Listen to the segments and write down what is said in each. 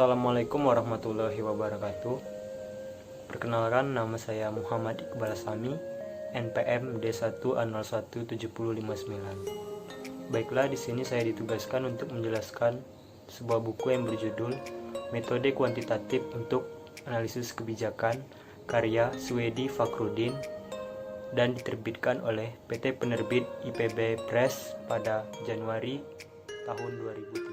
Assalamualaikum warahmatullahi wabarakatuh. Perkenalkan, nama saya Muhammad Iqbal Sami, NPM D1A017059. Baiklah, di sini saya ditugaskan untuk menjelaskan sebuah buku yang berjudul Metode Kuantitatif untuk Analisis Kebijakan karya Suedi Fakhruddin dan diterbitkan oleh PT Penerbit IPB Press pada Januari tahun 2013.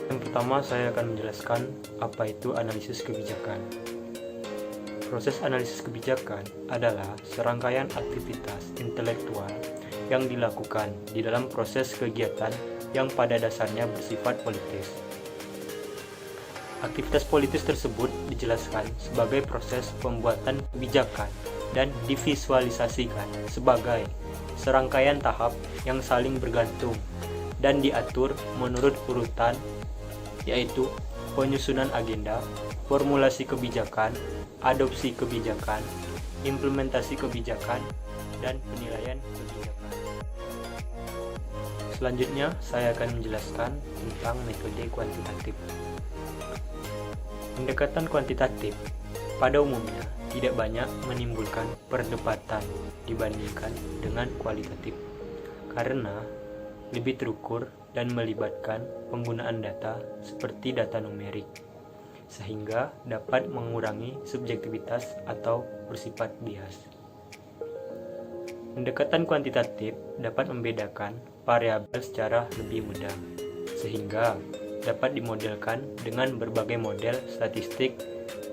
Yang pertama, saya akan menjelaskan apa itu analisis kebijakan. Proses analisis kebijakan adalah serangkaian aktivitas intelektual yang dilakukan di dalam proses kegiatan yang pada dasarnya bersifat politis. Aktivitas politis tersebut dijelaskan sebagai proses pembuatan kebijakan dan divisualisasikan sebagai serangkaian tahap yang saling bergantung dan diatur menurut urutan, yaitu penyusunan agenda, formulasi kebijakan, adopsi kebijakan, implementasi kebijakan, dan penilaian kebijakan. Selanjutnya, saya akan menjelaskan tentang metode kuantitatif. Pendekatan kuantitatif pada umumnya tidak banyak menimbulkan perdebatan dibandingkan dengan kualitatif, karena lebih terukur dan melibatkan penggunaan data seperti data numerik, sehingga dapat mengurangi subjektivitas atau bersifat bias. Pendekatan kuantitatif dapat membedakan variabel secara lebih mudah, sehingga dapat dimodelkan dengan berbagai model statistik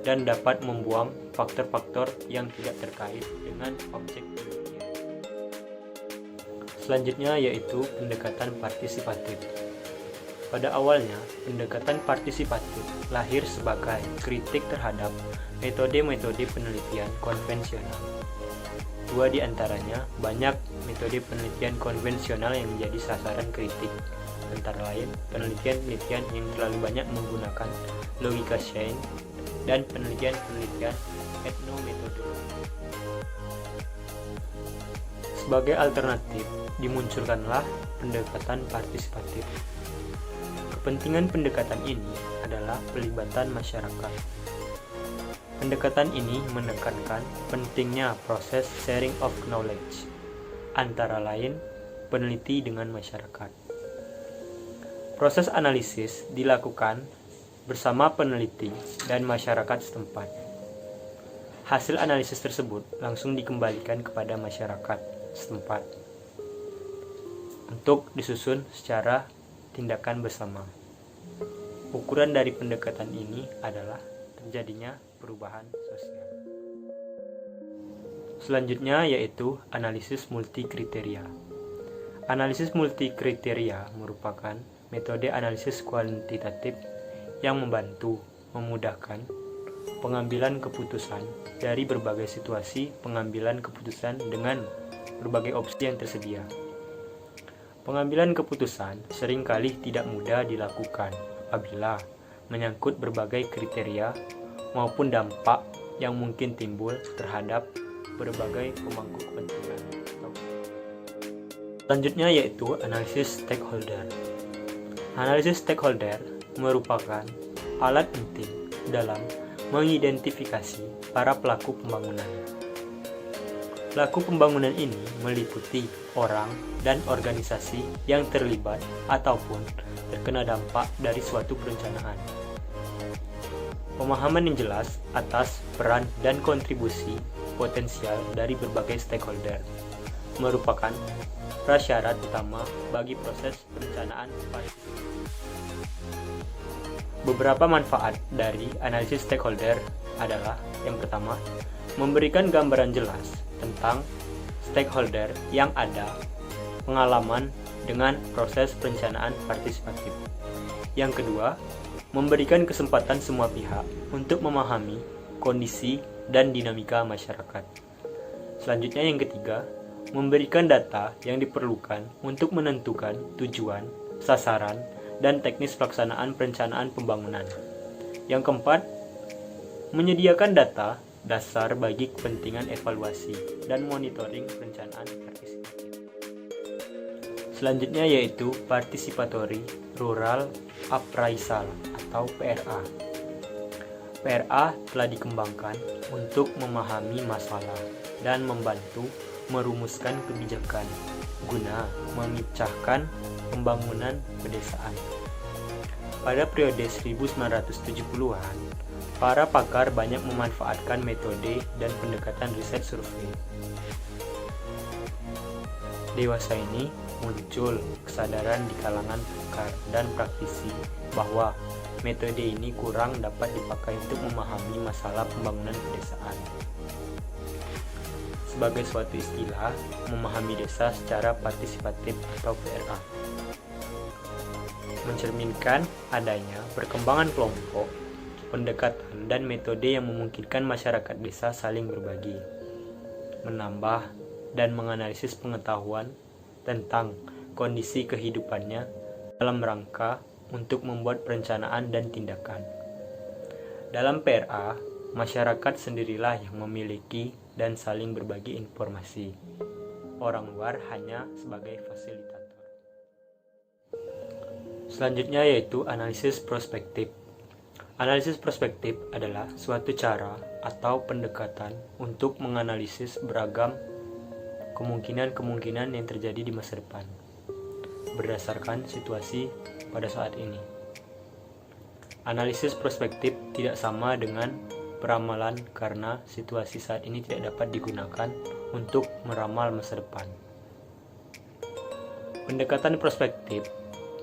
dan dapat membuang faktor-faktor yang tidak terkait dengan objek penelitian. Selanjutnya yaitu pendekatan partisipatif. Pada awalnya, pendekatan partisipatif lahir sebagai kritik terhadap metode-metode penelitian konvensional. Dua di antaranya banyak metode penelitian konvensional yang menjadi sasaran kritik, antara lain penelitian-penelitian yang terlalu banyak menggunakan logika Shane dan penelitian-penelitian etnometodologi. Sebagai alternatif, dimunculkanlah pendekatan partisipatif. Kepentingan pendekatan ini adalah pelibatan masyarakat. Pendekatan ini menekankan pentingnya proses sharing of knowledge, antara lain peneliti dengan masyarakat. Proses analisis dilakukan bersama peneliti dan masyarakat setempat. Hasil analisis tersebut langsung dikembalikan kepada masyarakat setempat untuk disusun secara tindakan bersama. Ukuran dari pendekatan ini adalah terjadinya perubahan sosial. Selanjutnya yaitu analisis multikriteria. Analisis multikriteria merupakan metode analisis kuantitatif yang membantu memudahkan pengambilan keputusan dari berbagai situasi pengambilan keputusan dengan berbagai opsi yang tersedia. Pengambilan keputusan seringkali tidak mudah dilakukan apabila menyangkut berbagai kriteria maupun dampak yang mungkin timbul terhadap berbagai pemangku kepentingan. Selanjutnya yaitu analisis stakeholder. Analisis stakeholder merupakan alat penting dalam mengidentifikasi para pelaku pembangunan. Pelaku pembangunan ini meliputi orang dan organisasi yang terlibat ataupun terkena dampak dari suatu perencanaan. Pemahaman yang jelas atas peran dan kontribusi potensial dari berbagai stakeholder merupakan prasyarat utama bagi proses perencanaan partisipatif. Beberapa manfaat dari analisis stakeholder adalah yang pertama, memberikan gambaran jelas tentang stakeholder yang ada pengalaman dengan proses perencanaan partisipatif. Yang kedua, memberikan kesempatan semua pihak untuk memahami kondisi dan dinamika masyarakat. Selanjutnya yang ketiga, memberikan data yang diperlukan untuk menentukan tujuan, sasaran, dan teknis pelaksanaan perencanaan pembangunan. Yang keempat, menyediakan data dasar bagi kepentingan evaluasi dan monitoring perencanaan partisipatif. Selanjutnya yaitu participatory rural appraisal atau PRA. PRA telah dikembangkan untuk memahami masalah dan membantu merumuskan kebijakan guna memecahkan pembangunan pedesaan. Pada periode 1970-an, para pakar banyak memanfaatkan metode dan pendekatan riset survei. Dewasa ini muncul kesadaran di kalangan pakar dan praktisi bahwa metode ini kurang dapat dipakai untuk memahami masalah pembangunan pedesaan. Sebagai suatu istilah, memahami desa secara partisipatif atau PRA mencerminkan adanya perkembangan kelompok, pendekatan, dan metode yang memungkinkan masyarakat desa saling berbagi, menambah, dan menganalisis pengetahuan tentang kondisi kehidupannya dalam rangka untuk membuat perencanaan dan tindakan. Dalam PRA, masyarakat sendirilah yang memiliki dan saling berbagi informasi. Orang luar hanya sebagai fasilitator. Selanjutnya yaitu analisis prospektif. Analisis prospektif adalah suatu cara atau pendekatan untuk menganalisis beragam kemungkinan-kemungkinan yang terjadi di masa depan berdasarkan situasi pada saat ini. Analisis prospektif tidak sama dengan peramalan karena situasi saat ini tidak dapat digunakan untuk meramal masa depan. Pendekatan prospektif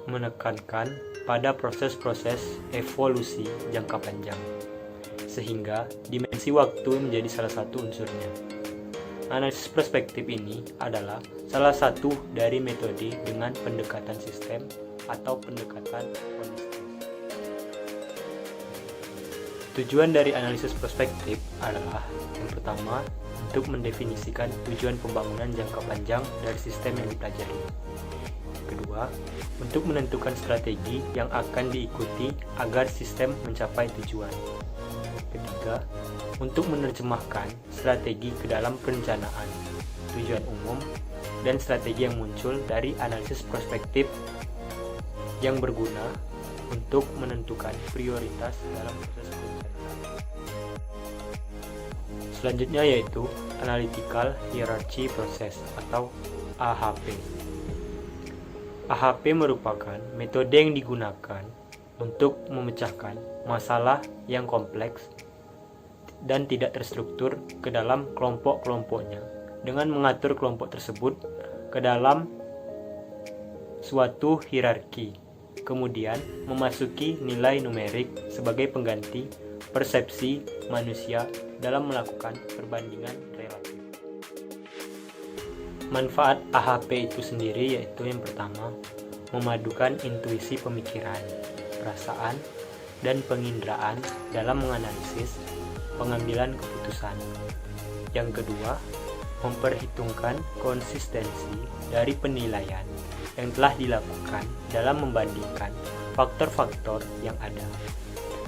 menekankan pada proses-proses evolusi jangka panjang, sehingga dimensi waktu menjadi salah satu unsurnya. Analisis perspektif ini adalah salah satu dari metode dengan pendekatan sistem atau pendekatan holistik. Tujuan dari analisis perspektif adalah yang pertama, untuk mendefinisikan tujuan pembangunan jangka panjang dari sistem yang dipelajari. Kedua, untuk menentukan strategi yang akan diikuti agar sistem mencapai tujuan. Ketiga, untuk menerjemahkan strategi ke dalam perencanaan, tujuan umum, dan strategi yang muncul dari analisis prospektif yang berguna untuk menentukan prioritas dalam proses perencanaan. Selanjutnya yaitu Analytical Hierarchy Process atau AHP. AHP merupakan metode yang digunakan untuk memecahkan masalah yang kompleks dan tidak terstruktur ke dalam kelompok-kelompoknya dengan mengatur kelompok tersebut ke dalam suatu hierarki, kemudian memasuki nilai numerik sebagai pengganti persepsi manusia dalam melakukan perbandingan relatif. Manfaat AHP itu sendiri yaitu yang pertama, memadukan intuisi pemikiran, perasaan, dan penginderaan dalam menganalisis pengambilan keputusan. Yang kedua, memperhitungkan konsistensi dari penilaian yang telah dilakukan dalam membandingkan faktor-faktor yang ada.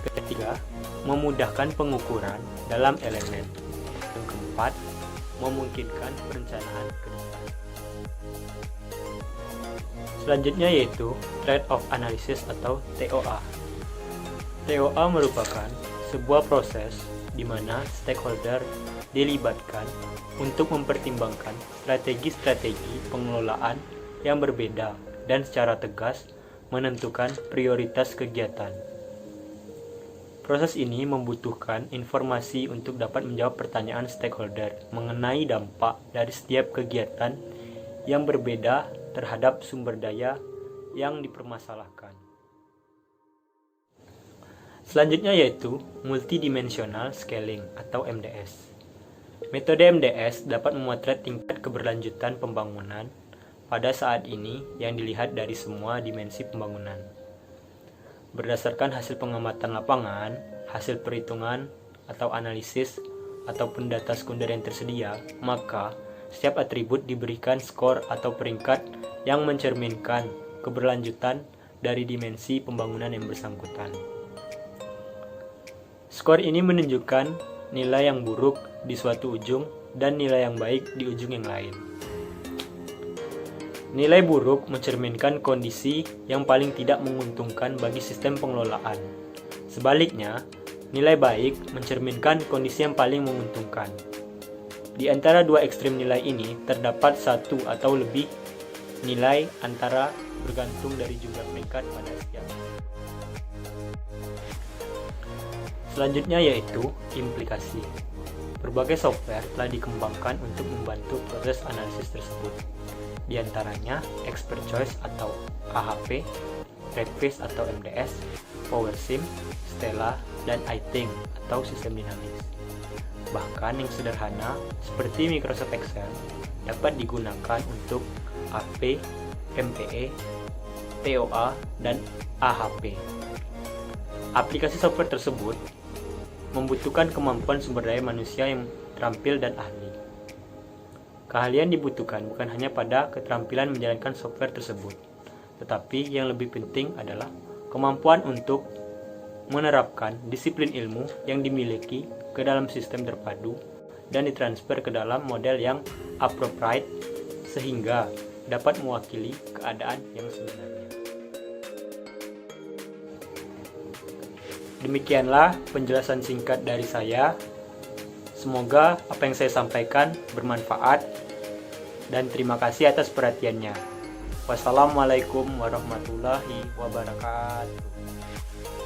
Ketiga, memudahkan pengukuran dalam elemen. Yang keempat, memungkinkan perencanaan ke depan. Selanjutnya yaitu Trade-off Analysis atau TOA. TOA merupakan sebuah proses di mana stakeholder dilibatkan untuk mempertimbangkan strategi-strategi pengelolaan yang berbeda dan secara tegas menentukan prioritas kegiatan. Proses ini membutuhkan informasi untuk dapat menjawab pertanyaan stakeholder mengenai dampak dari setiap kegiatan yang berbeda terhadap sumber daya yang dipermasalahkan. Selanjutnya yaitu Multidimensional Scaling atau MDS. Metode MDS dapat memotret tingkat keberlanjutan pembangunan pada saat ini yang dilihat dari semua dimensi pembangunan. Berdasarkan hasil pengamatan lapangan, hasil perhitungan atau analisis ataupun data sekunder yang tersedia, maka setiap atribut diberikan skor atau peringkat yang mencerminkan keberlanjutan dari dimensi pembangunan yang bersangkutan. Skor ini menunjukkan nilai yang buruk di suatu ujung dan nilai yang baik di ujung yang lain. Nilai buruk mencerminkan kondisi yang paling tidak menguntungkan bagi sistem pengelolaan, Sebaliknya, nilai baik mencerminkan kondisi yang paling menguntungkan. Di antara dua ekstrim nilai ini terdapat satu atau lebih nilai antara bergantung dari jumlah peringkat pada setiap. Selanjutnya yaitu implikasi. Berbagai software telah dikembangkan untuk membantu proses analisis tersebut. Di antaranya Expert Choice atau AHP, Breakfast atau MDS, PowerSim, Stella, dan iThink atau sistem dinamis. Bahkan yang sederhana seperti Microsoft Excel dapat digunakan untuk AP, MPE, TOA, dan AHP. Aplikasi software tersebut membutuhkan kemampuan sumber daya manusia yang terampil dan ahli. Keahlian dibutuhkan bukan hanya pada keterampilan menjalankan software tersebut, tetapi yang lebih penting adalah kemampuan untuk menerapkan disiplin ilmu yang dimiliki ke dalam sistem terpadu dan ditransfer ke dalam model yang appropriate sehingga dapat mewakili keadaan yang sebenarnya. Demikianlah penjelasan singkat dari saya. Semoga apa yang saya sampaikan bermanfaat dan terima kasih atas perhatiannya. Wassalamualaikum warahmatullahi wabarakatuh.